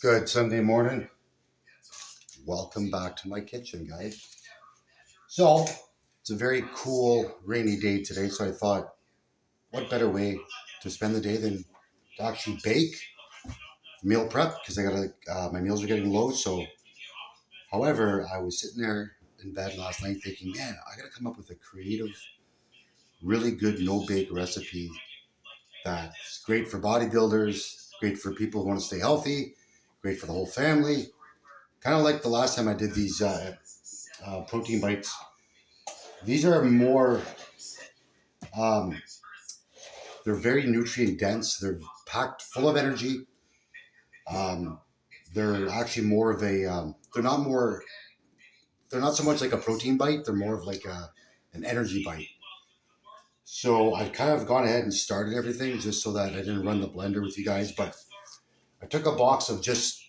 Good Sunday morning. Welcome back to my kitchen, guys. So, it's a very cool, rainy day today, so I thought, what better way to spend the day than to actually bake, meal prep, because my meals are getting low. So, however, I was sitting there in bed last night thinking, man, I gotta come up with a creative, really good no-bake recipe that's great for bodybuilders, great for people who want to stay healthy, great for the whole family. Kind of like the last time I did these protein bites. These are more, um, they're very nutrient dense. They're packed full of energy. Um, they're actually more of they're not so much like a protein bite. They're more of like an energy bite. So I kind of gone ahead and started everything just so that I didn't run the blender with you guys. But I took a box of just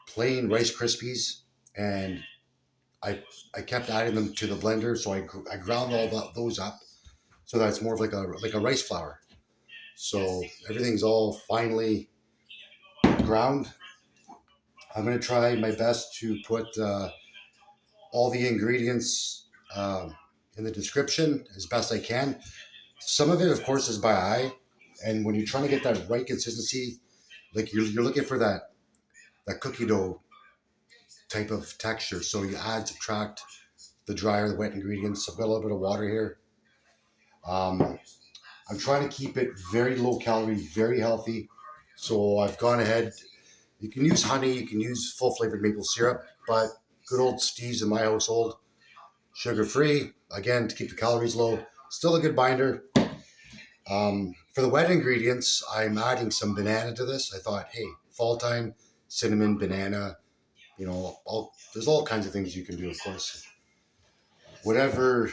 plain Rice Krispies and I kept adding them to the blender. So I ground those up so that it's more of like a rice flour. So everything's all finely ground. I'm going to try my best to put all the ingredients in the description as best I can. Some of it, of course, is by eye. And when you're trying to get that right consistency, like you're looking for that cookie dough type of texture. So you add, subtract the dry or the wet ingredients. I've got a little bit of water here. I'm trying to keep it very low calorie, very healthy. So I've gone ahead. You can use honey, you can use full flavored maple syrup, but good old Steve's in my household, sugar free, again, to keep the calories low. Still a good binder. For the wet ingredients, I'm adding some banana to this. I thought, hey, fall time, cinnamon, banana, there's all kinds of things you can do, of course. Whatever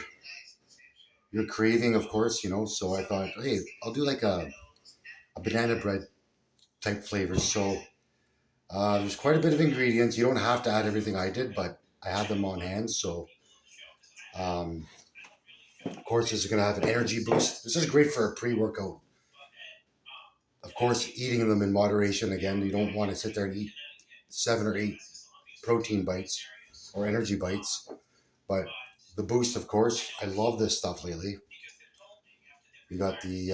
you're craving, of course, so I thought, hey, I'll do like a banana bread type flavor. So there's quite a bit of ingredients. You don't have to add everything I did, but I had them on hand. So, of course, this is going to have an energy boost. This is great for a pre-workout. Of course, eating them in moderation. Again, you don't want to sit there and eat 7 or 8 protein bites or energy bites. But the boost, of course, I love this stuff lately. You got the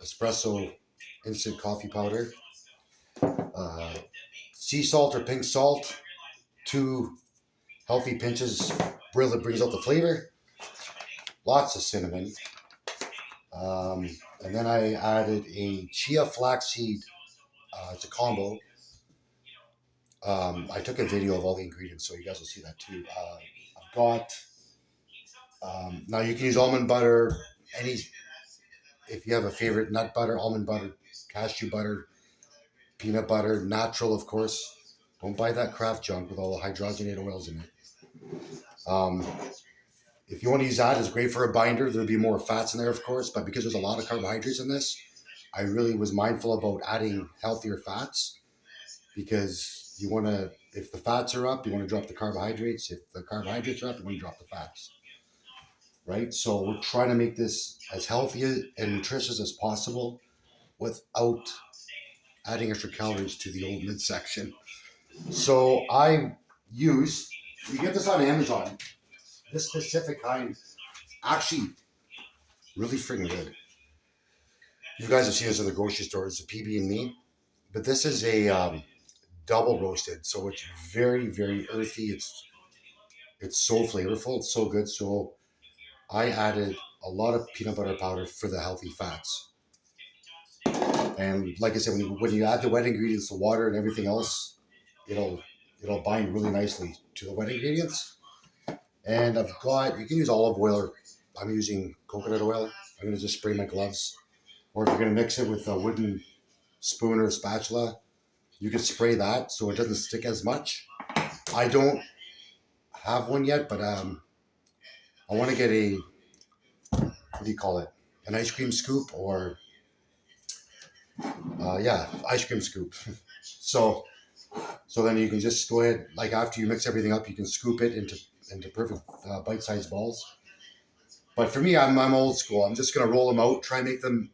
espresso instant coffee powder. Sea salt or pink salt, 2 healthy pinches really brings out the flavor. Lots of cinnamon. And then I added a chia flaxseed. It's a combo. I took a video of all the ingredients, so you guys will see that too. I've got, now you can use almond butter, if you have a favorite nut butter, almond butter, cashew butter, peanut butter, natural, of course. Don't buy that Kraft junk with all the hydrogenated oils in it. If you want to use that, it's great for a binder. There'll be more fats in there, of course, but because there's a lot of carbohydrates in this, I really was mindful about adding healthier fats because you want to, if the fats are up, you want to drop the carbohydrates. If the carbohydrates are up, you want to drop the fats, right? So we're trying to make this as healthy and nutritious as possible without adding extra calories to the old midsection. So you get this on Amazon. This specific kind, actually, really freaking good. You guys have seen this in the grocery store. It's a PB&Me, but this is a double roasted, so it's very, very earthy. It's so flavorful. It's so good. So I added a lot of peanut butter powder for the healthy fats. And like I said, when you add the wet ingredients, the water and everything else, it'll bind really nicely to the wet ingredients. And you can use olive oil, or I'm using coconut oil. I'm going to just spray my gloves. Or if you're going to mix it with a wooden spoon or spatula, you can spray that so it doesn't stick as much. I don't have one yet, but I want to get what do you call it? An ice cream scoop or, ice cream scoop. So then you can just go ahead, like after you mix everything up, you can scoop it into perfect bite-sized balls. But for me, I'm old school. I'm just going to roll them out, try and make them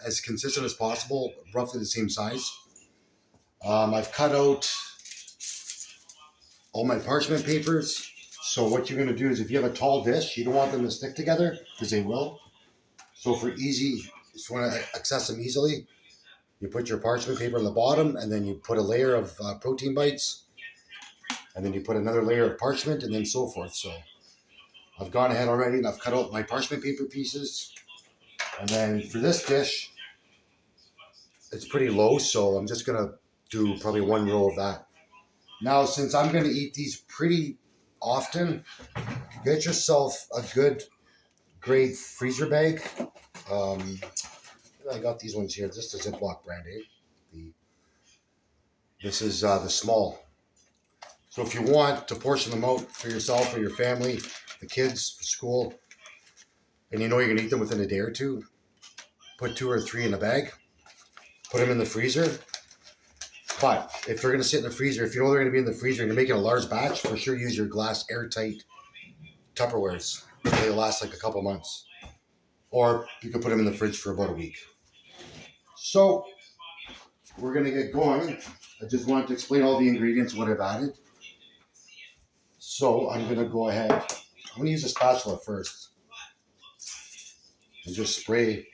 as consistent as possible, roughly the same size. I've cut out all my parchment papers. So what you're going to do is if you have a tall dish, you don't want them to stick together because they will. So for easy, just want to access them easily, you put your parchment paper on the bottom and then you put a layer of protein bites and then you put another layer of parchment and then so forth. So I've gone ahead already and I've cut out my parchment paper pieces. And then for this dish, it's pretty low, so I'm just going to do probably one row of that. Now, since I'm going to eat these pretty often, get yourself a good grade freezer bag. I got these ones here. This is a Ziploc brand, eh? This is the small. So if you want to portion them out for yourself or your family, the kids, for school, and you know you're going to eat them within a day or two, put 2 or 3 in a bag, put them in the freezer. But if they're going to sit in the freezer, if you know they're going to be in the freezer and you're making a large batch, for sure use your glass airtight Tupperwares. They'll last like a couple months. Or you can put them in the fridge for about a week. So we're going to get going. I just wanted to explain all the ingredients, what I've added. So I'm going to go ahead. I'm going to use a spatula first. And just spray.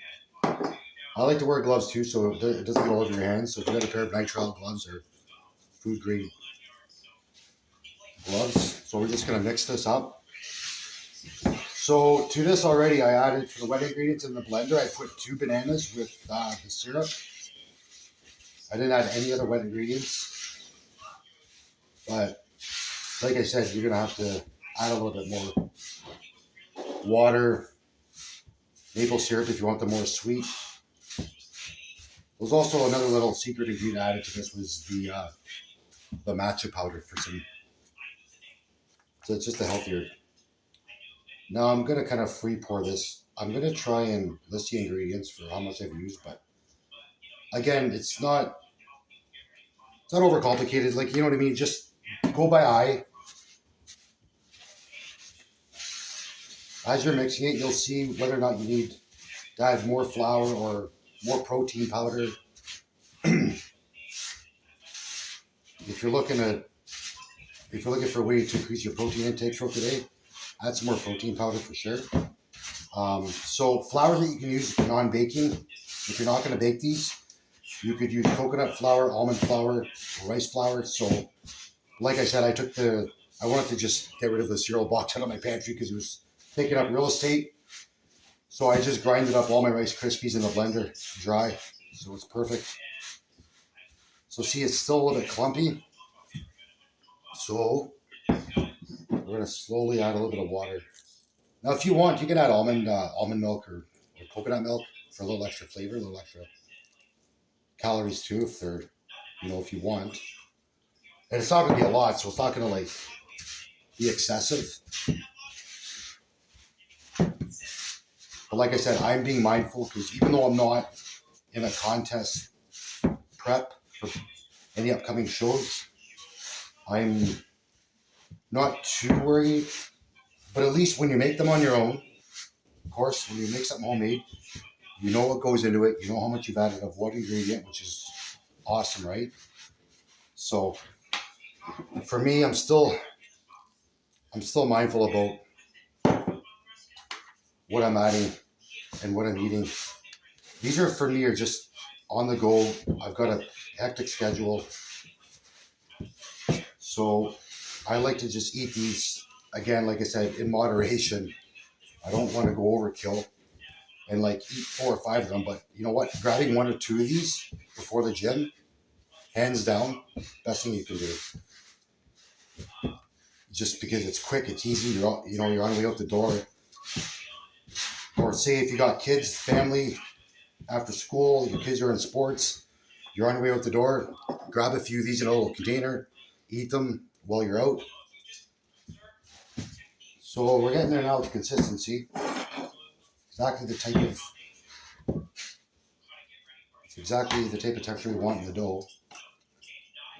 I like to wear gloves too, so it doesn't get all over your hands. So if you got a pair of nitrile gloves or food grade gloves. So we're just going to mix this up. So to this already, I added, for the wet ingredients in the blender, I put 2 bananas with the syrup. I didn't add any other wet ingredients. But like I said, you're going to have to add a little bit more water, maple syrup if you want them more sweet. There's also another little secret ingredient added to this was the matcha powder for some. So it's just a healthier. Now I'm going to kind of free pour this. I'm going to try and list the ingredients for how much I've used, but again, it's not overcomplicated. Like, you know what I mean? Just go by eye. As you're mixing it, you'll see whether or not you need to add more flour or more protein powder. If you're looking for a way to increase your protein intake throughout the day, add some more protein powder for sure. So flour that you can use for non-baking. If you're not going to bake these, you could use coconut flour, almond flour, rice flour. So, like I said, I wanted to just get rid of the cereal box out of my pantry because it was taking up real estate. So I just grinded up all my Rice Krispies in the blender dry. So it's perfect. So see, it's still a little bit clumpy. So we're going to slowly add a little bit of water. Now, if you want, you can add almond milk or coconut milk for a little extra flavor, a little extra calories too, if you want. And it's not going to be a lot, so it's not going to be excessive. But like I said, I'm being mindful because even though I'm not in a contest prep for any upcoming shows, I'm not too worried. But at least when you make them on your own, of course, when you make something homemade, you know what goes into it. You know how much you've added of what ingredient, which is awesome, right? So for me, I'm still mindful about what I'm adding and what I'm eating. These are just on the go. I've got a hectic schedule. So I like to just eat these, again, like I said, in moderation. I don't want to go overkill and eat 4 or 5 of them. But you know what? Grabbing 1 or 2 of these before the gym, hands down, best thing you can do. Just because it's quick, it's easy. You're on the way out the door. Or say if you got kids, family, after school, your kids are in sports, you're on your way out the door, grab a few of these in a little container, eat them while you're out. So we're getting there now with the consistency. Exactly the type of texture we want in the dough.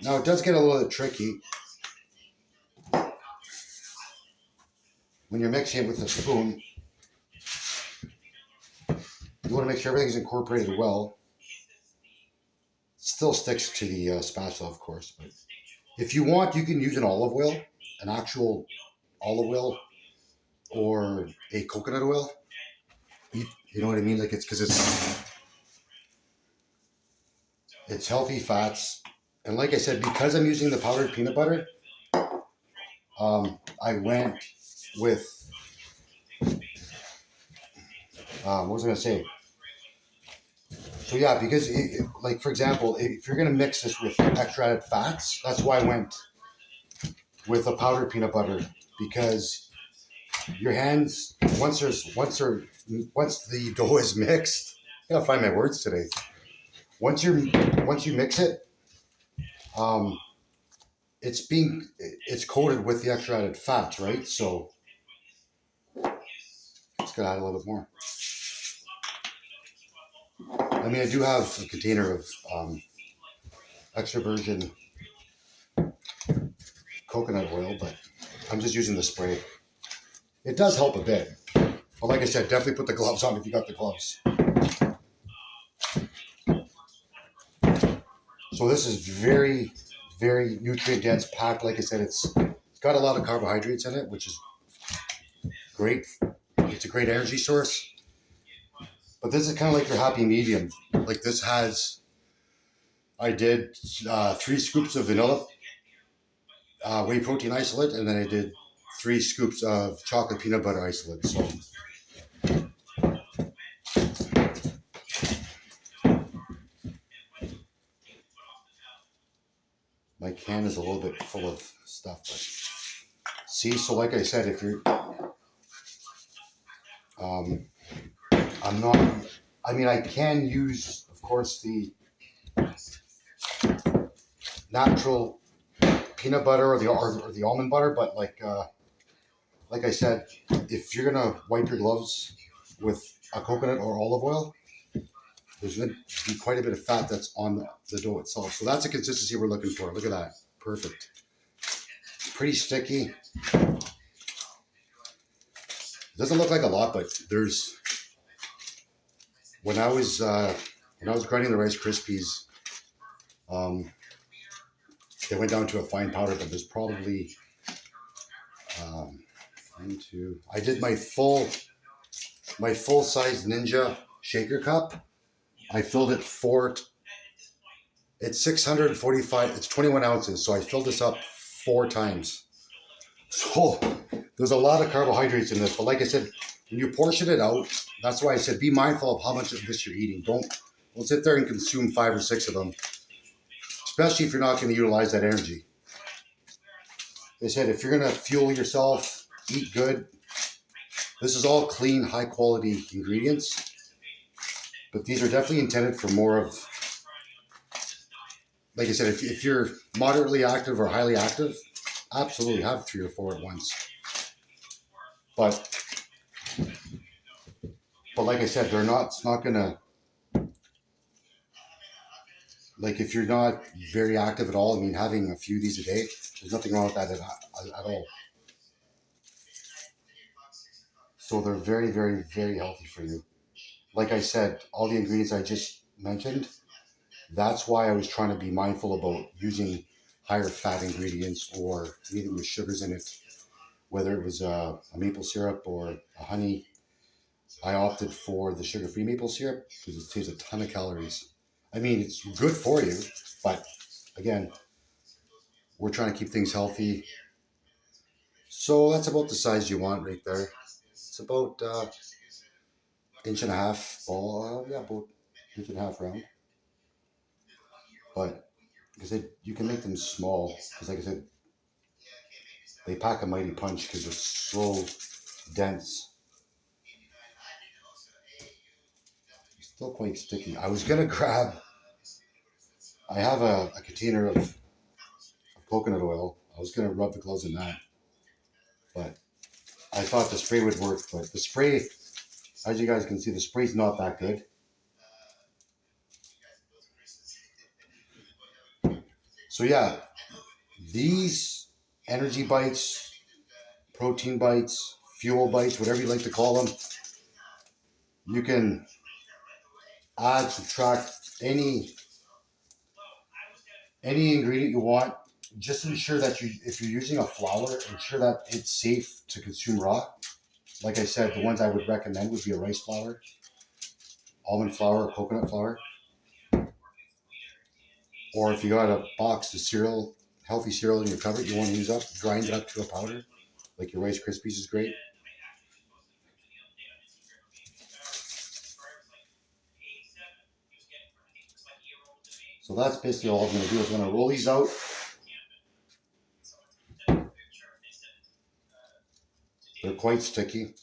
Now it does get a little bit tricky when you're mixing it with a spoon. You want to make sure everything's incorporated well. It still sticks to the spatula, of course. But if you want, you can use an olive oil. an actual olive oil or a coconut oil. You know what I mean? Like it's because it's healthy fats, and like I said, because I'm using the powdered peanut butter, I went with what was I gonna say? So yeah, because like for example, if you're gonna mix this with extra added fats, that's why I went with a powdered peanut butter, because your hands once the dough is mixed, I gotta find my words today. Once you mix it, um, it's coated with the extra added fats, right? So just gotta add a little bit more. I mean, I do have a container of extra virgin coconut oil, but I'm just using the spray. It does help a bit. But like I said, definitely put the gloves on if you got the gloves. So this is very, very nutrient dense, packed. Like I said, it's got a lot of carbohydrates in it, which is great. It's a great energy source. But this is kind of like your happy medium. Like this has, I did 3 scoops of vanilla whey protein isolate, and then I did 3 scoops of chocolate peanut butter isolate. So my can is a little bit full of stuff, but see, so like I said, if you're, I'm not, I mean, I can use, of course, the natural peanut butter or the almond butter, but like I said, if you're gonna wipe your gloves with a coconut or olive oil, there's gonna be quite a bit of fat that's on the dough itself. So that's the consistency we're looking for. Look at that, perfect. It's pretty sticky. It doesn't look like a lot, but there's when I was grinding the Rice Krispies, it went down to a fine powder, but there's probably I did my full size Ninja shaker cup. I filled it it's 645, it's 21 ounces. So I filled this up 4 times. So there's a lot of carbohydrates in this, but like I said, when you portion it out, that's why I said be mindful of how much of this you're eating. Don't sit there and consume 5 or 6 of them, especially if you're not going to utilize that energy. They said if you're going to fuel yourself, eat good. This is all clean, high quality ingredients, but these are definitely intended for more of, like I said, if you're moderately active or highly active, absolutely have 3 or 4 at once. But like I said, it's not gonna, like if you're not very active at all, I mean, having a few of these a day, there's nothing wrong with that at all. So they're very, very, very healthy for you. Like I said, all the ingredients I just mentioned, that's why I was trying to be mindful about using higher fat ingredients or anything with sugars in it, whether it was a maple syrup or a honey. I opted for the sugar-free maple syrup because it saves a ton of calories. I mean, it's good for you, but again, we're trying to keep things healthy. So that's about the size you want right there. It's about 1.5 ball, about 1.5 round. But because you can make them small, because like I said, they pack a mighty punch because they're so dense. Still quite sticky. I was gonna grab. I have a container of coconut oil. I was gonna rub the gloves in that, but I thought the spray would work. But the spray, as you guys can see, the spray's not that good. So yeah, these energy bites, protein bites, fuel bites, whatever you like to call them, you can add, subtract any ingredient you want just ensure that if you're using a flour, ensure that it's safe to consume raw. Like I said, the ones I would recommend would be a rice flour, almond flour, or coconut flour. Or if you got a box of cereal, healthy cereal in your cupboard you want to use up, grind it up to a powder. Like your Rice Krispies is great. So that's basically all I'm going to do is I'm going to roll these out. They're quite sticky.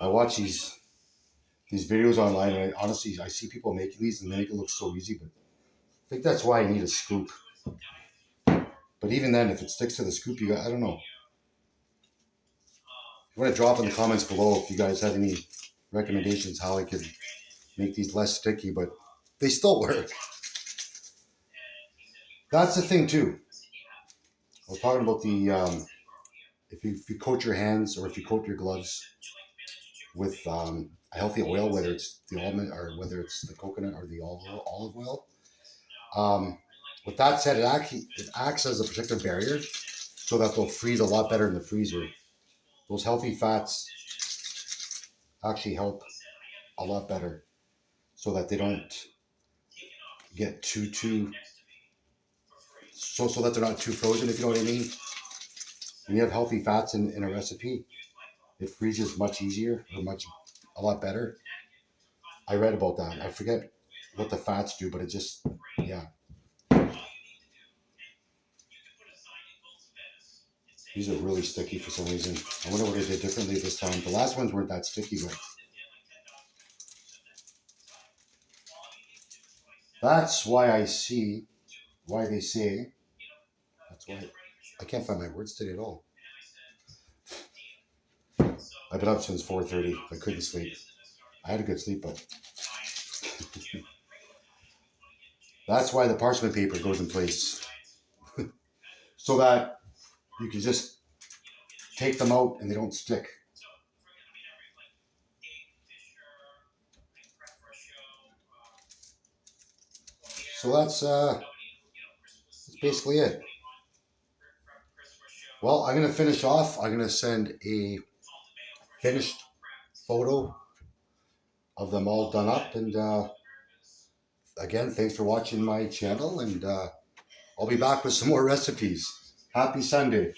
I watch these videos online, and honestly, I see people making these and they make it look so easy, but I think that's why I need a scoop. But even then, if it sticks to the scoop, I don't know. You want to drop in the comments below if you guys have any recommendations how I could make these less sticky, but they still work. That's the thing too. I was talking about the if you coat your hands or if you coat your gloves with a healthy oil, whether it's the almond or whether it's the coconut or the olive oil. With that said, it acts as a protective barrier so that they'll freeze a lot better in the freezer. Those healthy fats actually help a lot better so that they don't get so that they're not too frozen, if you know what I mean. When you have healthy fats in a recipe, it freezes much easier or a lot better. I read about that. I forget what the fats do, but it just, yeah. These are really sticky for some reason. I wonder what I did differently this time. The last ones weren't that sticky, but that's why I see why they say. That's why I can't find my words today at all. I've been up since 4:30. I couldn't sleep. I had a good sleep, but that's why the parchment paper goes in place. So that you can just take them out and they don't stick. So that's basically it. Well, I'm going to finish off. I'm going to send a finished photo of them all done up. And again, thanks for watching my channel. And I'll be back with some more recipes. Happy Sunday.